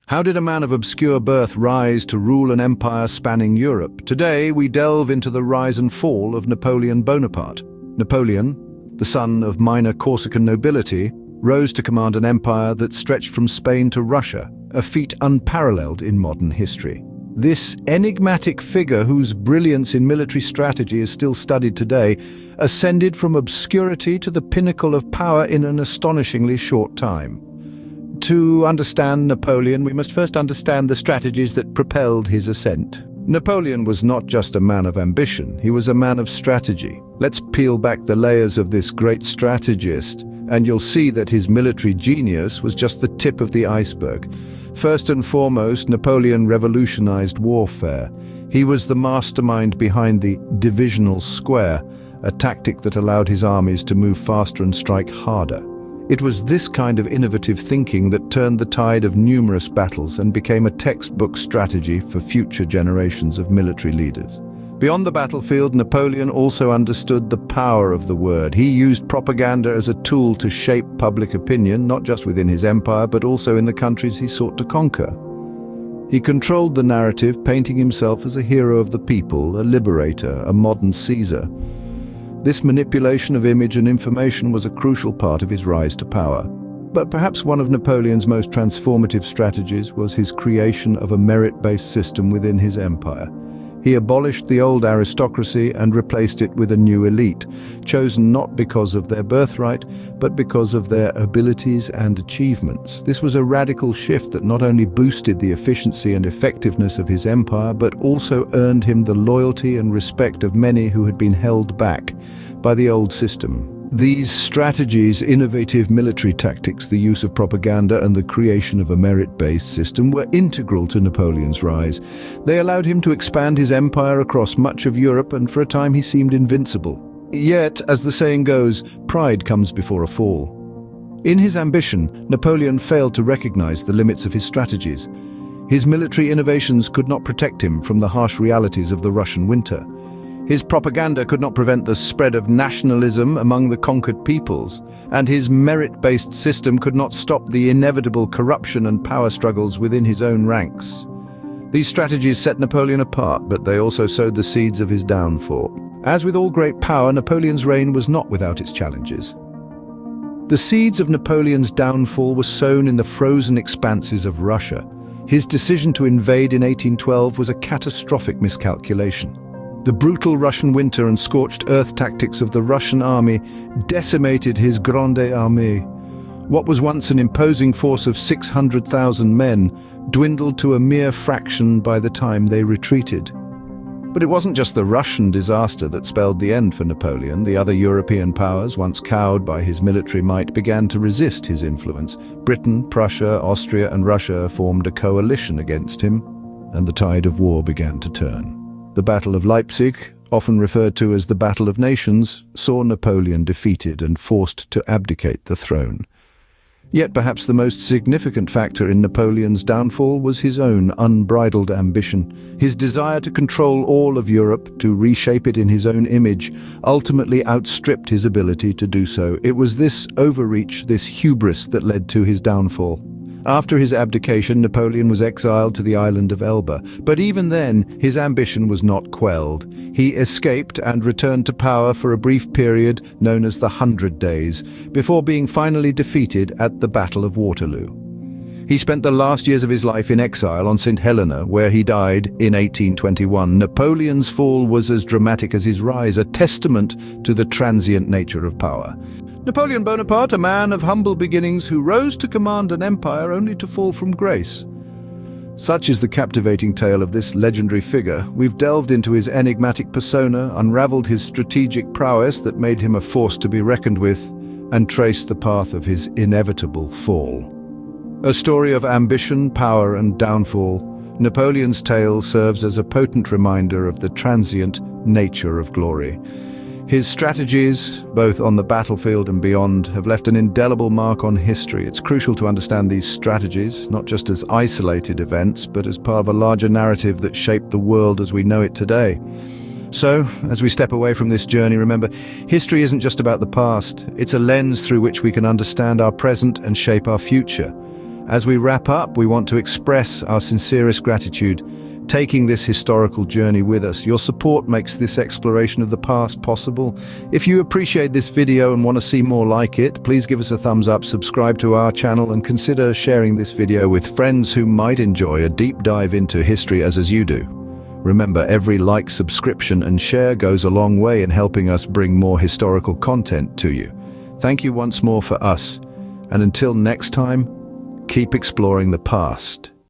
How did a man of obscure birth rise to rule an empire spanning Europe? Today, we delve into the rise and fall of Napoleon Bonaparte. Napoleon, the son of minor Corsican nobility, rose to command an empire that stretched from Spain to Russia, a feat unparalleled in modern history. This enigmatic figure, whose brilliance in military strategy is still studied today, ascended from obscurity to the pinnacle of power in an astonishingly short time. To understand Napoleon, we must first understand the strategies that propelled his ascent. Napoleon was not just a man of ambition, he was a man of strategy. Let's peel back the layers of this great strategist, and you'll see that his military genius was just the tip of the iceberg. First and foremost, Napoleon revolutionized warfare. He was the mastermind behind the divisional square, a tactic that allowed his armies to move faster and strike harder. It was this kind of innovative thinking that turned the tide of numerous battles and became a textbook strategy for future generations of military leaders. Beyond the battlefield, Napoleon also understood the power of the word. He used propaganda as a tool to shape public opinion, not just within his empire, but also in the countries he sought to conquer. He controlled the narrative, painting himself as a hero of the people, a liberator, a modern Caesar. This manipulation of image and information was a crucial part of his rise to power. But perhaps one of Napoleon's most transformative strategies was his creation of a merit-based system within his empire. He abolished the old aristocracy and replaced it with a new elite, chosen not because of their birthright, but because of their abilities and achievements. This was a radical shift that not only boosted the efficiency and effectiveness of his empire, but also earned him the loyalty and respect of many who had been held back by the old system. These strategies, innovative military tactics, the use of propaganda, and the creation of a merit-based system were integral to Napoleon's rise. They allowed him to expand his empire across much of Europe, and for a time he seemed invincible. Yet, as the saying goes, pride comes before a fall. In his ambition, Napoleon failed to recognize the limits of his strategies. His military innovations could not protect him from the harsh realities of the Russian winter. His propaganda could not prevent the spread of nationalism among the conquered peoples, and his merit-based system could not stop the inevitable corruption and power struggles within his own ranks. These strategies set Napoleon apart, but they also sowed the seeds of his downfall. As with all great power, Napoleon's reign was not without its challenges. The seeds of Napoleon's downfall were sown in the frozen expanses of Russia. His decision to invade in 1812 was a catastrophic miscalculation. The brutal Russian winter and scorched earth tactics of the Russian army decimated his Grande Armée. What was once an imposing force of 600,000 men dwindled to a mere fraction by the time they retreated. But it wasn't just the Russian disaster that spelled the end for Napoleon. The other European powers, once cowed by his military might, began to resist his influence. Britain, Prussia, Austria, and Russia formed a coalition against him, and the tide of war began to turn. The Battle of Leipzig, often referred to as the Battle of Nations, saw Napoleon defeated and forced to abdicate the throne. Yet perhaps the most significant factor in Napoleon's downfall was his own unbridled ambition. His desire to control all of Europe, to reshape it in his own image, ultimately outstripped his ability to do so. It was this overreach, this hubris, that led to his downfall. After his abdication, Napoleon was exiled to the island of Elba. But even then, his ambition was not quelled. He escaped and returned to power for a brief period known as the 100 Days, before being finally defeated at the Battle of Waterloo. He spent the last years of his life in exile on St. Helena, where he died in 1821. Napoleon's fall was as dramatic as his rise, a testament to the transient nature of power. Napoleon Bonaparte, a man of humble beginnings who rose to command an empire only to fall from grace. Such is the captivating tale of this legendary figure. We've delved into his enigmatic persona, unraveled his strategic prowess that made him a force to be reckoned with, and traced the path of his inevitable fall. A story of ambition, power, and downfall, Napoleon's tale serves as a potent reminder of the transient nature of glory. His strategies, both on the battlefield and beyond, have left an indelible mark on history. It's crucial to understand these strategies, not just as isolated events, but as part of a larger narrative that shaped the world as we know it today. So, as we step away from this journey, remember, history isn't just about the past. It's a lens through which we can understand our present and shape our future. As we wrap up, we want to express our sincerest gratitude taking this historical journey with us. Your support makes this exploration of the past possible. If you appreciate this video and want to see more like it, please give us a thumbs up, subscribe to our channel, and consider sharing this video with friends who might enjoy a deep dive into history as you do. Remember, every like, subscription, and share goes a long way in helping us bring more historical content to you. Thank you once more for us, and until next time, keep exploring the past.